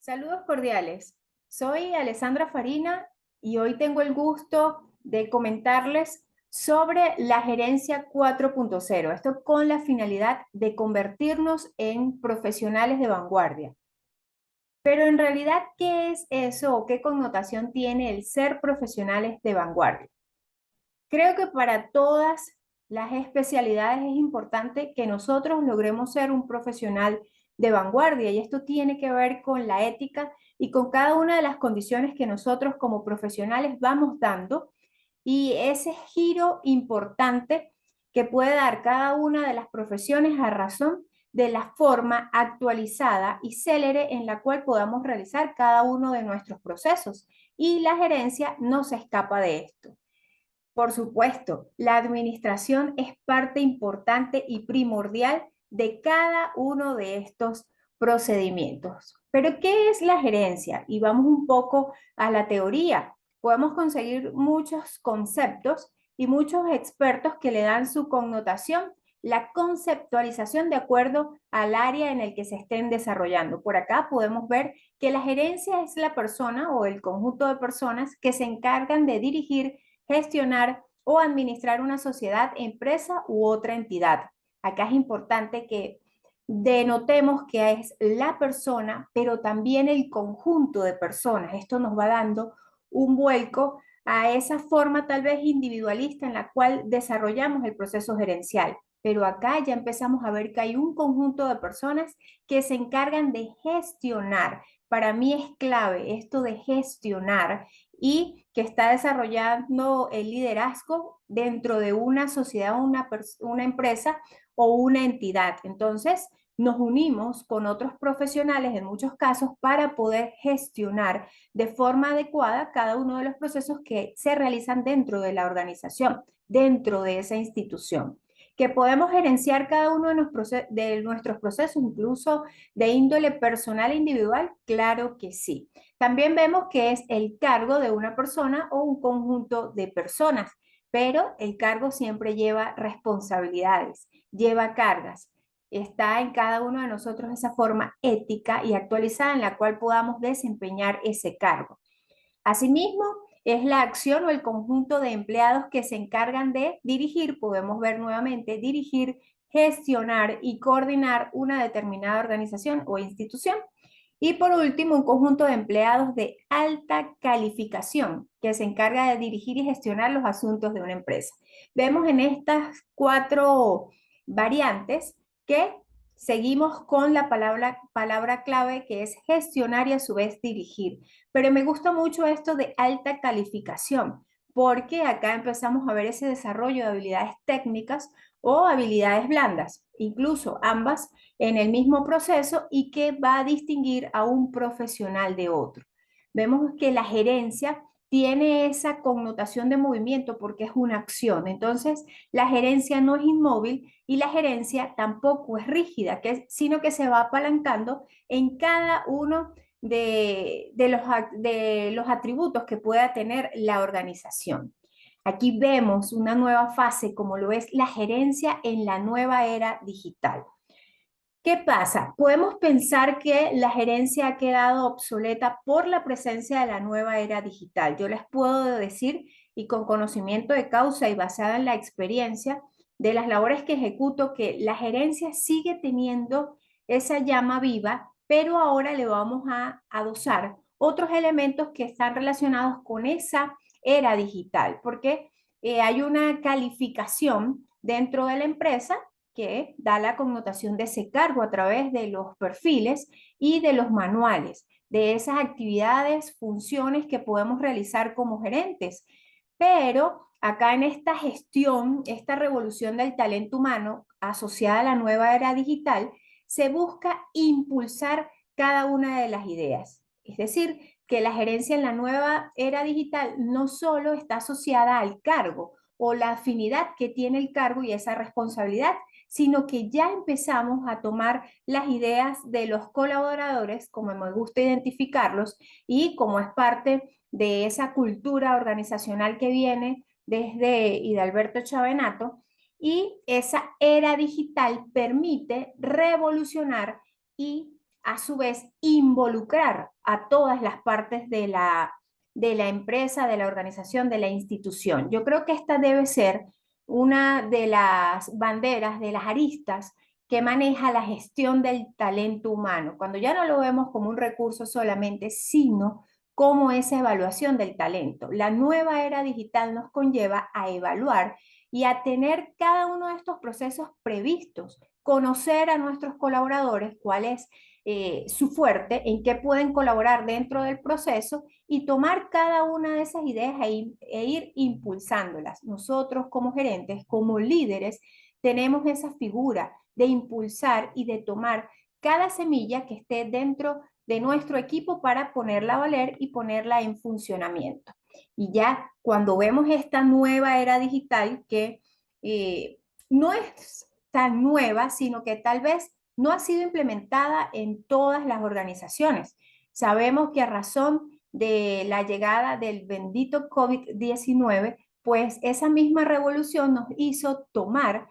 Saludos cordiales. Soy Alessandra Farina y hoy tengo el gusto de comentarles sobre la gerencia 4.0. Esto con la finalidad de convertirnos en profesionales de vanguardia. Pero en realidad, ¿qué es eso o qué connotación tiene el ser profesionales de vanguardia? Creo que para todas las especialidades es importante que nosotros logremos ser un profesional de vanguardia y esto tiene que ver con la ética y con cada una de las condiciones que nosotros como profesionales vamos dando y ese giro importante que puede dar cada una de las profesiones a razón de la forma actualizada y célere en la cual podamos realizar cada uno de nuestros procesos. Y la gerencia no se escapa de esto. Por supuesto, la administración es parte importante y primordial de cada uno de estos procedimientos. Pero, ¿qué es la gerencia? Y vamos un poco a la teoría. Podemos conseguir muchos conceptos y muchos expertos que le dan su connotación, la conceptualización de acuerdo al área en el que se estén desarrollando. Por acá podemos ver que la gerencia es la persona o el conjunto de personas que se encargan de dirigir, gestionar o administrar una sociedad, empresa u otra entidad. Acá es importante que denotemos que es la persona, pero también el conjunto de personas. Esto nos va dando un vuelco a esa forma tal vez individualista en la cual desarrollamos el proceso gerencial. Pero acá ya empezamos a ver que hay un conjunto de personas que se encargan de gestionar. Para mí es clave esto de gestionar y que está desarrollando el liderazgo dentro de una sociedad, una empresa o una entidad. Entonces, nos unimos con otros profesionales en muchos casos para poder gestionar de forma adecuada cada uno de los procesos que se realizan dentro de la organización, dentro de esa institución. Que podemos gerenciar cada uno de nuestros procesos, incluso de índole personal e individual, claro que sí. También vemos que es el cargo de una persona o un conjunto de personas, pero el cargo siempre lleva responsabilidades, lleva cargas. Está en cada uno de nosotros esa forma ética y actualizada en la cual podamos desempeñar ese cargo. Asimismo, es la acción o el conjunto de empleados que se encargan de dirigir, podemos ver nuevamente, dirigir, gestionar y coordinar una determinada organización o institución. Y por último, un conjunto de empleados de alta calificación que se encarga de dirigir y gestionar los asuntos de una empresa. Vemos en estas cuatro variantes que seguimos con la palabra clave que es gestionar y a su vez dirigir. Pero me gusta mucho esto de alta calificación, porque acá empezamos a ver ese desarrollo de habilidades técnicas o habilidades blandas, incluso ambas en el mismo proceso y que va a distinguir a un profesional de otro. Vemos que la gerencia tiene esa connotación de movimiento porque es una acción. Entonces, la gerencia no es inmóvil y la gerencia tampoco es rígida, sino que se va apalancando en cada uno de los atributos que pueda tener la organización. Aquí vemos una nueva fase como lo es la gerencia en la nueva era digital. ¿Qué pasa? Podemos pensar que la gerencia ha quedado obsoleta por la presencia de la nueva era digital. Yo les puedo decir, y con conocimiento de causa y basada en la experiencia de las labores que ejecuto, que la gerencia sigue teniendo esa llama viva, pero ahora le vamos a adosar otros elementos que están relacionados con esa era digital, porque hay una calificación dentro de la empresa que da la connotación de ese cargo a través de los perfiles y de los manuales, de esas actividades, funciones que podemos realizar como gerentes. Pero acá en esta gestión, esta revolución del talento humano asociada a la nueva era digital, se busca impulsar cada una de las ideas. Es decir, que la gerencia en la nueva era digital no solo está asociada al cargo o la afinidad que tiene el cargo y esa responsabilidad, sino que ya empezamos a tomar las ideas de los colaboradores, como me gusta identificarlos, y como es parte de esa cultura organizacional que viene desde Hidalberto Chavenato, y esa era digital permite revolucionar y a su vez involucrar a todas las partes de la empresa, de la organización, de la institución. Yo creo que esta debe ser una de las banderas, de las aristas que maneja la gestión del talento humano, cuando ya no lo vemos como un recurso solamente, sino como esa evaluación del talento. La nueva era digital nos conlleva a evaluar y a tener cada uno de estos procesos previstos, conocer a nuestros colaboradores cuál es su fuerte, en qué pueden colaborar dentro del proceso y tomar cada una de esas ideas e ir impulsándolas. Nosotros como gerentes, como líderes, tenemos esa figura de impulsar y de tomar cada semilla que esté dentro de nuestro equipo para ponerla a valer y ponerla en funcionamiento. Y ya cuando vemos esta nueva era digital que no es tan nueva, sino que tal vez no ha sido implementada en todas las organizaciones. Sabemos que a razón de la llegada del bendito COVID-19, pues esa misma revolución nos hizo tomar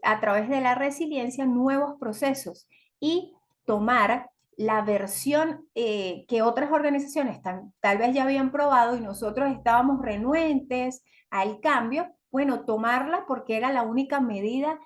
a través de la resiliencia nuevos procesos y tomar la versión que otras organizaciones tal vez ya habían probado y nosotros estábamos renuentes al cambio, bueno, tomarla porque era la única medida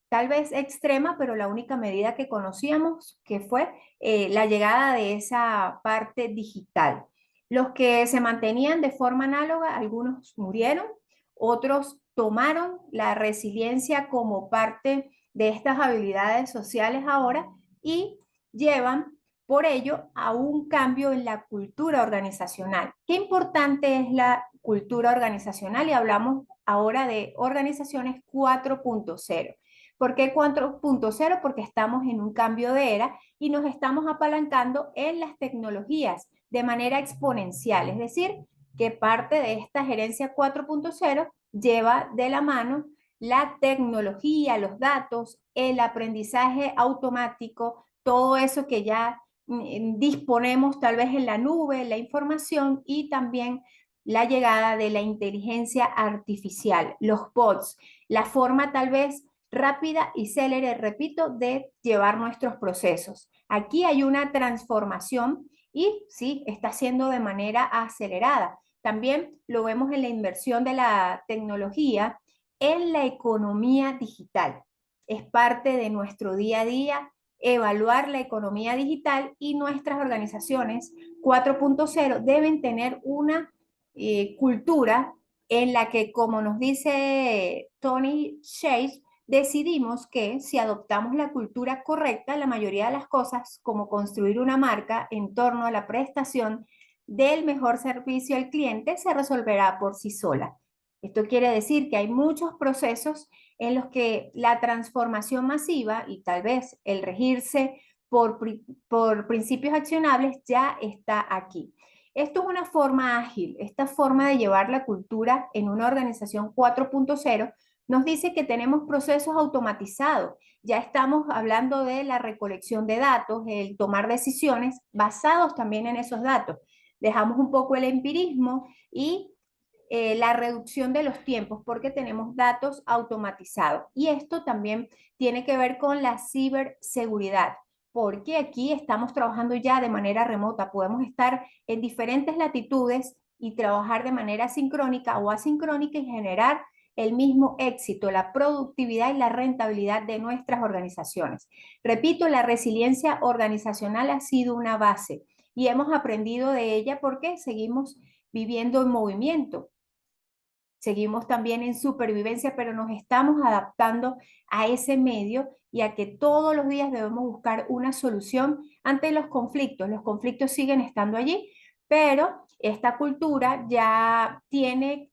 tal vez extrema, pero la única medida que conocíamos, que fue la llegada de esa parte digital. Los que se mantenían de forma análoga, algunos murieron, otros tomaron la resiliencia como parte de estas habilidades sociales ahora y llevan por ello a un cambio en la cultura organizacional. Qué importante es la cultura organizacional y hablamos ahora de organizaciones 4.0. ¿Por qué 4.0? Porque estamos en un cambio de era y nos estamos apalancando en las tecnologías de manera exponencial. Es decir, que parte de esta gerencia 4.0 lleva de la mano la tecnología, los datos, el aprendizaje automático, todo eso que ya disponemos tal vez en la nube, la información y también la llegada de la inteligencia artificial, los bots, la forma tal vez rápida y célere, repito, de llevar nuestros procesos. Aquí hay una transformación y sí, está siendo de manera acelerada. También lo vemos en la inversión de la tecnología en la economía digital. Es parte de nuestro día a día evaluar la economía digital y nuestras organizaciones 4.0 deben tener una cultura en la que, como nos dice Tony Chase, decidimos que si adoptamos la cultura correcta, la mayoría de las cosas, como construir una marca en torno a la prestación del mejor servicio al cliente, se resolverá por sí sola. Esto quiere decir que hay muchos procesos en los que la transformación masiva y tal vez el regirse por principios accionables ya está aquí. Esto es una forma ágil, esta forma de llevar la cultura en una organización 4.0 nos dice que tenemos procesos automatizados. Ya estamos hablando de la recolección de datos, el tomar decisiones basados también en esos datos. Dejamos un poco el empirismo y la reducción de los tiempos porque tenemos datos automatizados. Y esto también tiene que ver con la ciberseguridad, porque aquí estamos trabajando ya de manera remota, podemos estar en diferentes latitudes y trabajar de manera sincrónica o asincrónica y generar el mismo éxito, la productividad y la rentabilidad de nuestras organizaciones. Repito, la resiliencia organizacional ha sido una base y hemos aprendido de ella porque seguimos viviendo en movimiento. Seguimos también en supervivencia, pero nos estamos adaptando a ese medio y a que todos los días debemos buscar una solución ante los conflictos. Los conflictos siguen estando allí, pero esta cultura ya tiene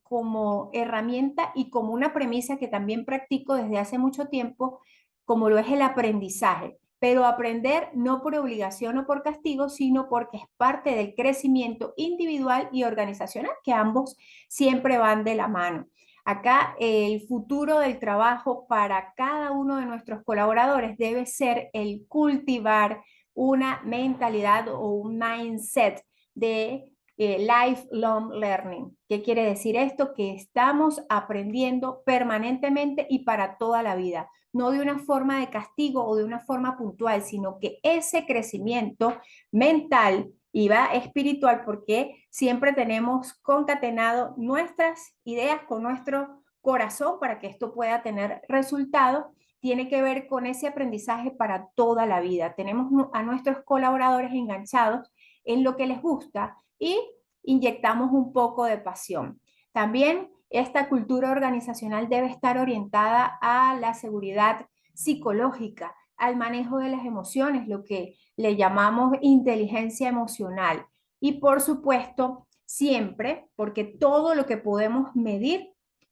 como herramienta y como una premisa que también practico desde hace mucho tiempo, como lo es el aprendizaje. Pero aprender no por obligación o por castigo, sino porque es parte del crecimiento individual y organizacional, que ambos siempre van de la mano. Acá el futuro del trabajo para cada uno de nuestros colaboradores debe ser el cultivar una mentalidad o un mindset de lifelong learning. ¿Qué quiere decir esto? Que estamos aprendiendo permanentemente y para toda la vida. no de una forma de castigo o de una forma puntual, sino que ese crecimiento mental y va espiritual, porque siempre tenemos concatenado nuestras ideas con nuestro corazón para que esto pueda tener resultados, tiene que ver con ese aprendizaje para toda la vida. Tenemos a nuestros colaboradores enganchados en lo que les gusta y inyectamos un poco de pasión. También esta cultura organizacional debe estar orientada a la seguridad psicológica, al manejo de las emociones, lo que le llamamos inteligencia emocional. Y por supuesto, siempre, porque todo lo que podemos medir,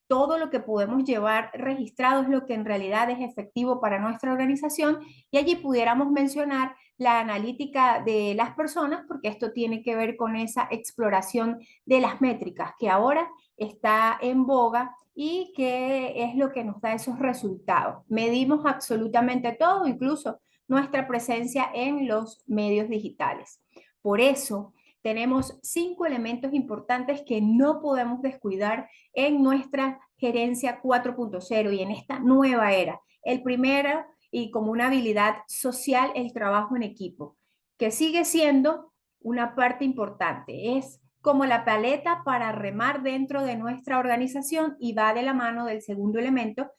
todo lo que podemos llevar registrado es lo que en realidad es efectivo para nuestra organización, y allí pudiéramos mencionar la analítica de las personas, porque esto tiene que ver con esa exploración de las métricas que ahora está en boga y que es lo que nos da esos resultados. Medimos absolutamente todo, incluso nuestra presencia en los medios digitales. Por eso tenemos 5 elementos importantes que no podemos descuidar en nuestra gerencia 4.0 y en esta nueva era. El primero, y como una habilidad social, el trabajo en equipo, que sigue siendo una parte importante. Es como la paleta para remar dentro de nuestra organización y va de la mano del segundo elemento,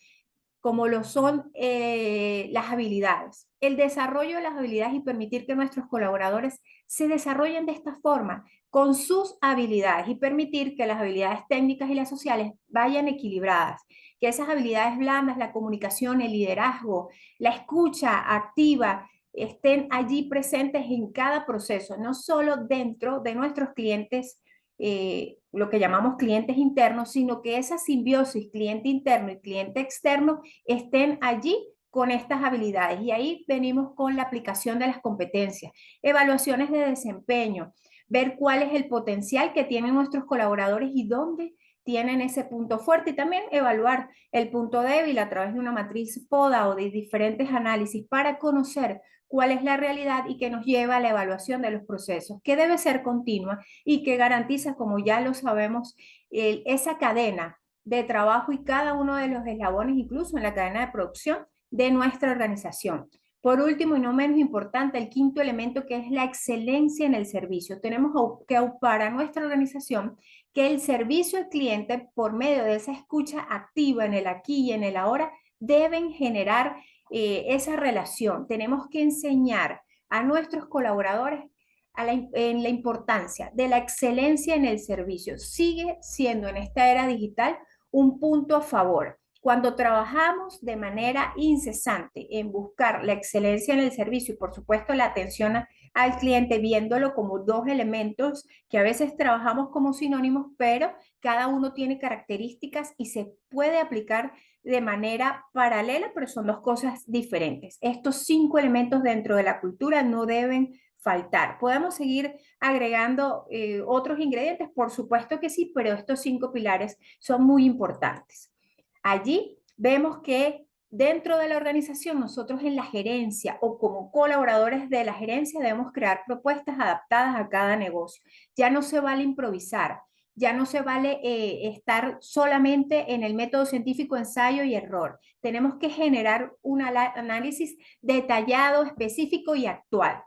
como lo son las habilidades. El desarrollo de las habilidades y permitir que nuestros colaboradores se desarrollen de esta forma, con sus habilidades, y permitir que las habilidades técnicas y las sociales vayan equilibradas, que esas habilidades blandas, la comunicación, el liderazgo, la escucha activa, estén allí presentes en cada proceso, no solo dentro de nuestros clientes, lo que llamamos clientes internos, sino que esa simbiosis cliente interno y cliente externo estén allí con estas habilidades. Y ahí venimos con la aplicación de las competencias, evaluaciones de desempeño, ver cuál es el potencial que tienen nuestros colaboradores y dónde tienen ese punto fuerte, y también evaluar el punto débil a través de una matriz PODA o de diferentes análisis para conocer cuál es la realidad y que nos lleva a la evaluación de los procesos, que debe ser continua y que garantiza, como ya lo sabemos, esa cadena de trabajo y cada uno de los eslabones, incluso en la cadena de producción de nuestra organización. Por último y no menos importante, el quinto elemento, que es la excelencia en el servicio. Tenemos que aupar a nuestra organización que el servicio al cliente, por medio de esa escucha activa en el aquí y en el ahora, deben generar esa relación. Tenemos que enseñar a nuestros colaboradores en la importancia de la excelencia en el servicio. Sigue siendo en esta era digital un punto a favor. Cuando trabajamos de manera incesante en buscar la excelencia en el servicio y por supuesto la atención al cliente, viéndolo como dos elementos que a veces trabajamos como sinónimos, pero cada uno tiene características y se puede aplicar de manera paralela, pero son dos cosas diferentes. Estos 5 elementos dentro de la cultura no deben faltar. Podemos seguir agregando otros ingredientes, por supuesto que sí, pero estos 5 pilares son muy importantes. Allí vemos que dentro de la organización, nosotros en la gerencia o como colaboradores de la gerencia debemos crear propuestas adaptadas a cada negocio. Ya no se vale improvisar, ya no se vale estar solamente en el método científico ensayo y error. Tenemos que generar un análisis detallado, específico y actual.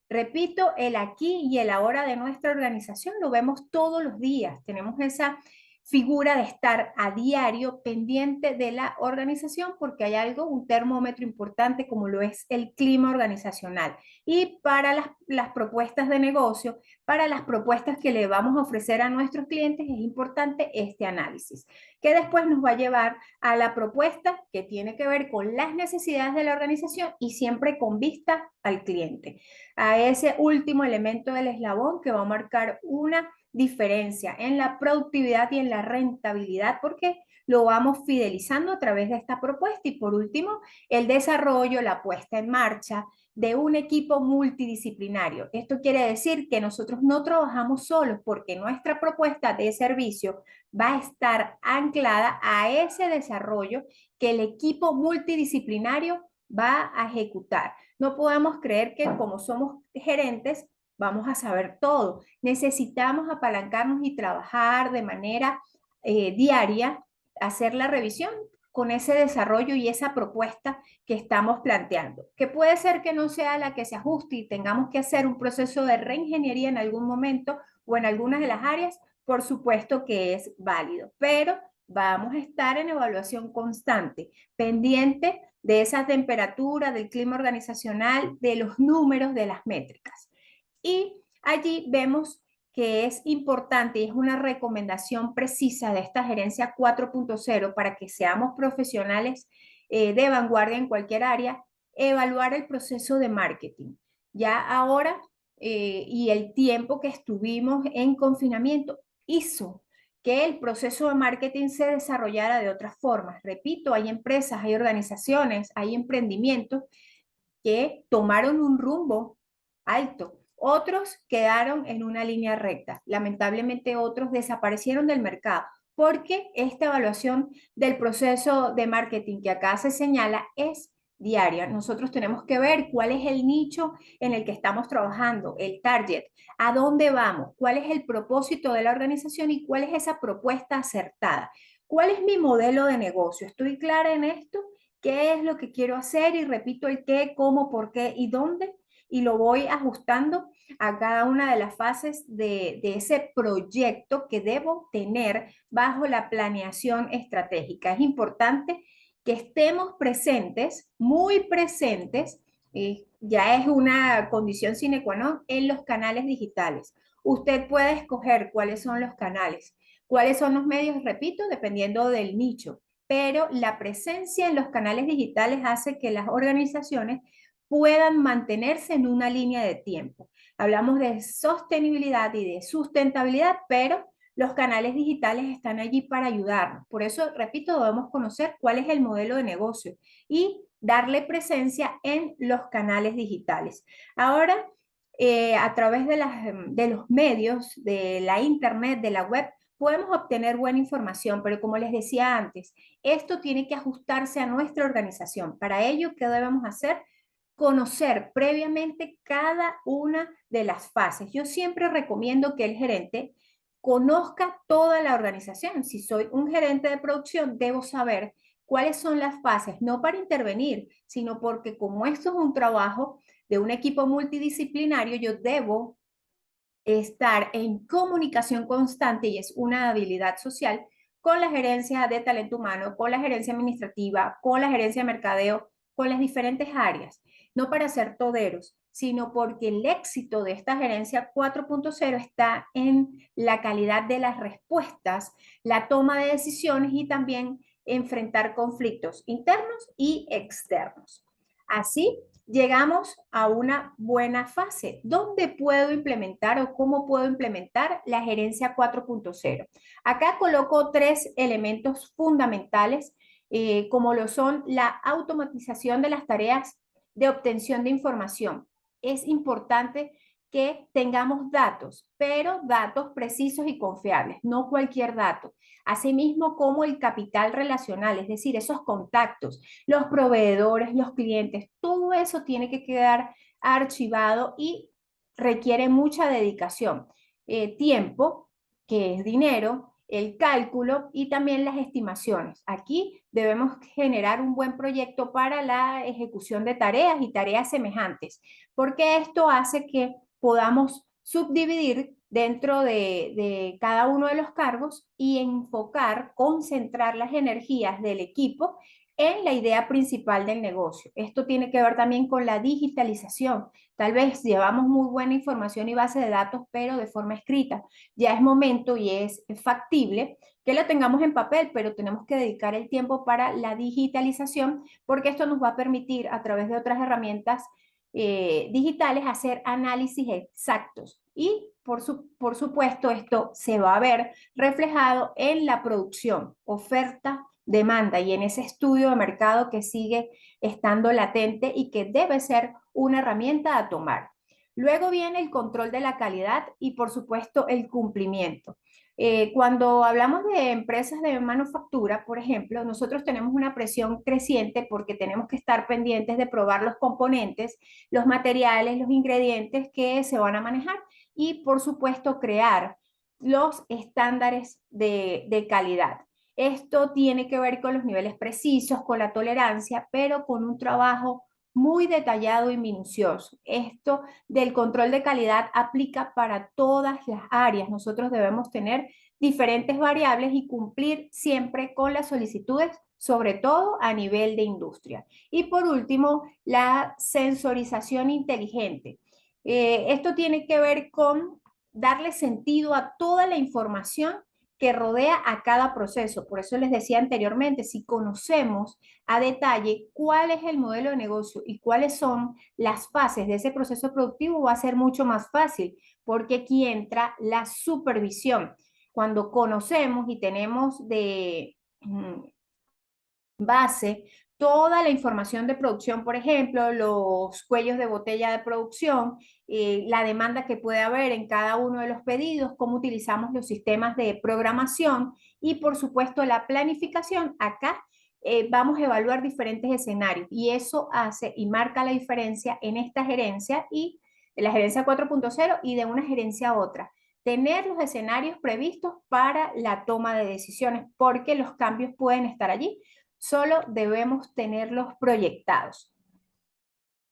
Repito, el aquí y el ahora de nuestra organización lo vemos todos los días. Tenemos esa figura de estar a diario pendiente de la organización porque hay algo, un termómetro importante como lo es el clima organizacional. Y para las propuestas de negocio, para las propuestas que le vamos a ofrecer a nuestros clientes, es importante este análisis, que después nos va a llevar a la propuesta que tiene que ver con las necesidades de la organización y siempre con vista al cliente, a ese último elemento del eslabón que va a marcar una diferencia en la productividad y en la rentabilidad, porque lo vamos fidelizando a través de esta propuesta. Y por último, el desarrollo, la puesta en marcha de un equipo multidisciplinario. Esto quiere decir que nosotros no trabajamos solos porque nuestra propuesta de servicio va a estar anclada a ese desarrollo que el equipo multidisciplinario va a ejecutar. No podemos creer que como somos gerentes vamos a saber todo. Necesitamos apalancarnos y trabajar de manera diaria, hacer la revisión con ese desarrollo y esa propuesta que estamos planteando, que puede ser que no sea la que se ajuste y tengamos que hacer un proceso de reingeniería en algún momento o en algunas de las áreas, por supuesto que es válido, pero vamos a estar en evaluación constante, pendiente de esa temperatura, del clima organizacional, de los números, de las métricas. Y allí vemos que es importante y es una recomendación precisa de esta gerencia 4.0 para que seamos profesionales de vanguardia en cualquier área, evaluar el proceso de marketing. Ya ahora y el tiempo que estuvimos en confinamiento hizo que el proceso de marketing se desarrollara de otras formas. Repito, hay empresas, hay organizaciones, hay emprendimientos que tomaron un rumbo alto. Otros quedaron en una línea recta. Lamentablemente otros desaparecieron del mercado porque esta evaluación del proceso de marketing que acá se señala es diaria. Nosotros tenemos que ver cuál es el nicho en el que estamos trabajando, el target, a dónde vamos, cuál es el propósito de la organización y cuál es esa propuesta acertada. ¿Cuál es mi modelo de negocio? ¿Estoy clara en esto? ¿Qué es lo que quiero hacer? Y repito el qué, cómo, por qué y dónde. Y lo voy ajustando a cada una de las fases de ese proyecto que debo tener bajo la planeación estratégica. Es importante que estemos presentes, muy presentes, ya es una condición sine qua non en los canales digitales. Usted puede escoger cuáles son los canales, cuáles son los medios, repito, dependiendo del nicho, pero la presencia en los canales digitales hace que las organizaciones puedan mantenerse en una línea de tiempo. Hablamos de sostenibilidad y de sustentabilidad, pero los canales digitales están allí para ayudarnos. Por eso, repito, debemos conocer cuál es el modelo de negocio y darle presencia en los canales digitales. Ahora, a través de los medios, de la internet, de la web, podemos obtener buena información, pero como les decía antes, esto tiene que ajustarse a nuestra organización. Para ello, ¿qué debemos hacer? Conocer previamente cada una de las fases. Yo siempre recomiendo que el gerente conozca toda la organización. Si soy un gerente de producción, debo saber cuáles son las fases, no para intervenir, sino porque como esto es un trabajo de un equipo multidisciplinario, yo debo estar en comunicación constante y es una habilidad social con la gerencia de talento humano, con la gerencia administrativa, con la gerencia de mercadeo, con las diferentes áreas, no para ser toderos, sino porque el éxito de esta gerencia 4.0 está en la calidad de las respuestas, la toma de decisiones y también enfrentar conflictos internos y externos. Así llegamos a una buena fase. ¿Dónde puedo implementar o cómo puedo implementar la gerencia 4.0? Acá coloco tres elementos fundamentales, como lo son la automatización de las tareas de obtención de información. Es importante que tengamos datos, pero datos precisos y confiables, no cualquier dato. Asimismo, como el capital relacional, es decir, esos contactos, los proveedores, los clientes, todo eso tiene que quedar archivado y requiere mucha dedicación, tiempo, que es dinero, el cálculo y también las estimaciones. Aquí debemos generar un buen proyecto para la ejecución de tareas y tareas semejantes, porque esto hace que podamos subdividir dentro de cada uno de los cargos y enfocar, concentrar las energías del equipo en la idea principal del negocio. Esto tiene que ver también con la digitalización. Tal vez llevamos muy buena información y base de datos, pero de forma escrita. Ya es momento y es factible que lo tengamos en papel, pero tenemos que dedicar el tiempo para la digitalización porque esto nos va a permitir a través de otras herramientas digitales hacer análisis exactos y por supuesto esto se va a ver reflejado en la producción, oferta, demanda y en ese estudio de mercado que sigue estando latente y que debe ser una herramienta a tomar. Luego viene el control de la calidad y por supuesto el cumplimiento. Cuando hablamos de empresas de manufactura, por ejemplo, nosotros tenemos una presión creciente porque tenemos que estar pendientes de probar los componentes, los materiales, los ingredientes que se van a manejar y, por supuesto, crear los estándares de calidad. Esto tiene que ver con los niveles precisos, con la tolerancia, pero con un trabajo muy detallado y minucioso. Esto del control de calidad aplica para todas las áreas. Nosotros debemos tener diferentes variables y cumplir siempre con las solicitudes, sobre todo a nivel de industria. Y por último, la sensorización inteligente. Esto tiene que ver con darle sentido a toda la información que rodea a cada proceso. Por eso les decía anteriormente, si conocemos a detalle cuál es el modelo de negocio y cuáles son las fases de ese proceso productivo, va a ser mucho más fácil, porque aquí entra la supervisión. Cuando conocemos y tenemos de base toda la información de producción, por ejemplo, los cuellos de botella de producción, la demanda que puede haber en cada uno de los pedidos, cómo utilizamos los sistemas de programación y, por supuesto, la planificación. Acá vamos a evaluar diferentes escenarios y eso hace y marca la diferencia en esta gerencia y de la gerencia 4.0 y de una gerencia a otra. Tener los escenarios previstos para la toma de decisiones, porque los cambios pueden estar allí, solo debemos tenerlos proyectados.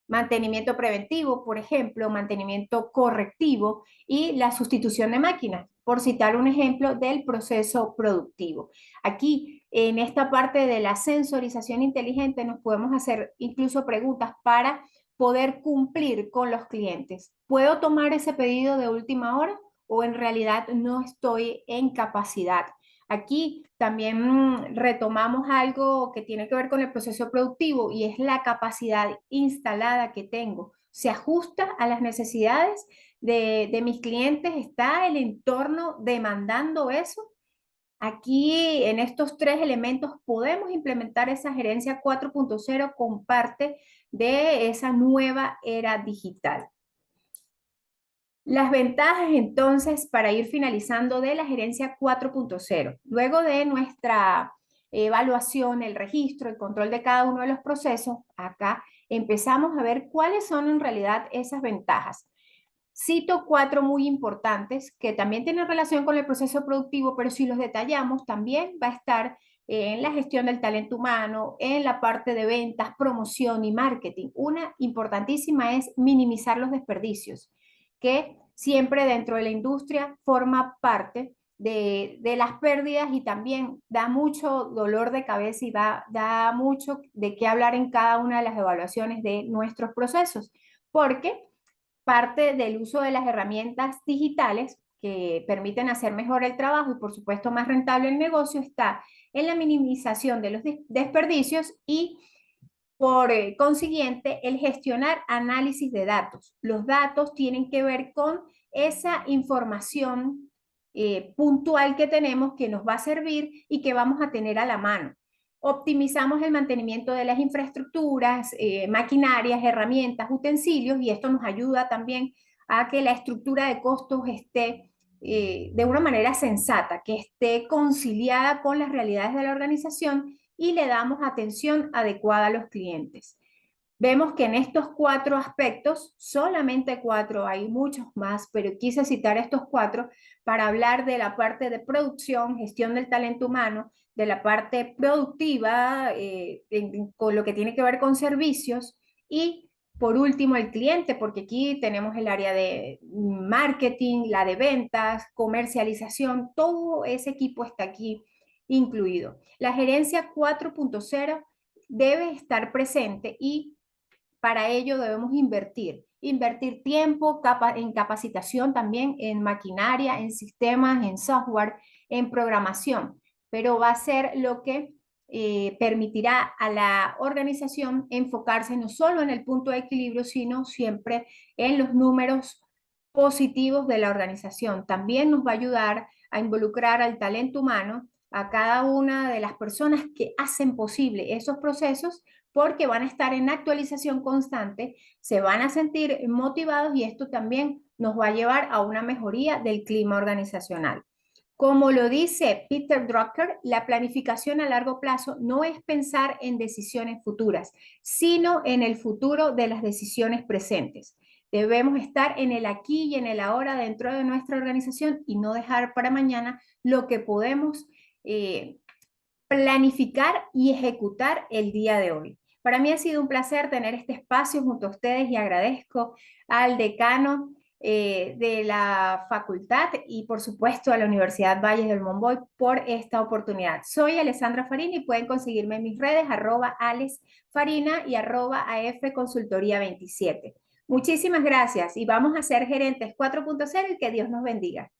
Mantenimiento preventivo, por ejemplo, mantenimiento correctivo y la sustitución de máquinas, por citar un ejemplo del proceso productivo. Aquí, en esta parte de la sensorización inteligente, nos podemos hacer incluso preguntas para poder cumplir con los clientes. ¿Puedo tomar ese pedido de última hora o en realidad no estoy en capacidad? Aquí también retomamos algo que tiene que ver con el proceso productivo y es la capacidad instalada que tengo. ¿Se ajusta a las necesidades de mis clientes? ¿Está el entorno demandando eso? Aquí, en estos tres elementos, podemos implementar esa gerencia 4.0 con parte de esa nueva era digital. Las ventajas entonces para ir finalizando de la gerencia 4.0. Luego de nuestra evaluación, el registro, el control de cada uno de los procesos, acá empezamos a ver cuáles son en realidad esas ventajas. Cito cuatro muy importantes que también tienen relación con el proceso productivo, pero si los detallamos también va a estar en la gestión del talento humano, en la parte de ventas, promoción y marketing. Una importantísima es minimizar los desperdicios, que siempre dentro de la industria forma parte de las pérdidas y también da mucho dolor de cabeza y da mucho de qué hablar en cada una de las evaluaciones de nuestros procesos, porque parte del uso de las herramientas digitales que permiten hacer mejor el trabajo y por supuesto más rentable el negocio está en la minimización de los desperdicios y por consiguiente el gestionar análisis de datos. Los datos tienen que ver con esa información puntual que tenemos que nos va a servir y que vamos a tener a la mano. Optimizamos el mantenimiento de las infraestructuras, maquinarias, herramientas, utensilios y esto nos ayuda también a que la estructura de costos esté de una manera sensata, que esté conciliada con las realidades de la organización y le damos atención adecuada a los clientes. Vemos que en estos cuatro aspectos, solamente cuatro, hay muchos más, pero quise citar estos cuatro para hablar de la parte de producción, gestión del talento humano, de la parte productiva, con lo que tiene que ver con servicios y por último el cliente, porque aquí tenemos el área de marketing, la de ventas, comercialización, todo ese equipo está aquí incluido. La gerencia 4.0 debe estar presente y para ello debemos invertir tiempo en capacitación también, en maquinaria, en sistemas, en software, en programación, pero va a ser lo que permitirá a la organización enfocarse no solo en el punto de equilibrio, sino siempre en los números positivos de la organización. También nos va a ayudar a involucrar al talento humano, a cada una de las personas que hacen posible esos procesos porque van a estar en actualización constante, se van a sentir motivados y esto también nos va a llevar a una mejoría del clima organizacional. Como lo dice Peter Drucker, la planificación a largo plazo no es pensar en decisiones futuras, sino en el futuro de las decisiones presentes. Debemos estar en el aquí y en el ahora dentro de nuestra organización y no dejar para mañana lo que podemos planificar y ejecutar el día de hoy. Para mí ha sido un placer tener este espacio junto a ustedes y agradezco al decano de la facultad y por supuesto a la Universidad Valles del Monboy por esta oportunidad. Soy Alessandra Farina y pueden conseguirme en mis redes @alesfarina y @afconsultoría27. Muchísimas gracias y vamos a ser gerentes 4.0 y que Dios nos bendiga.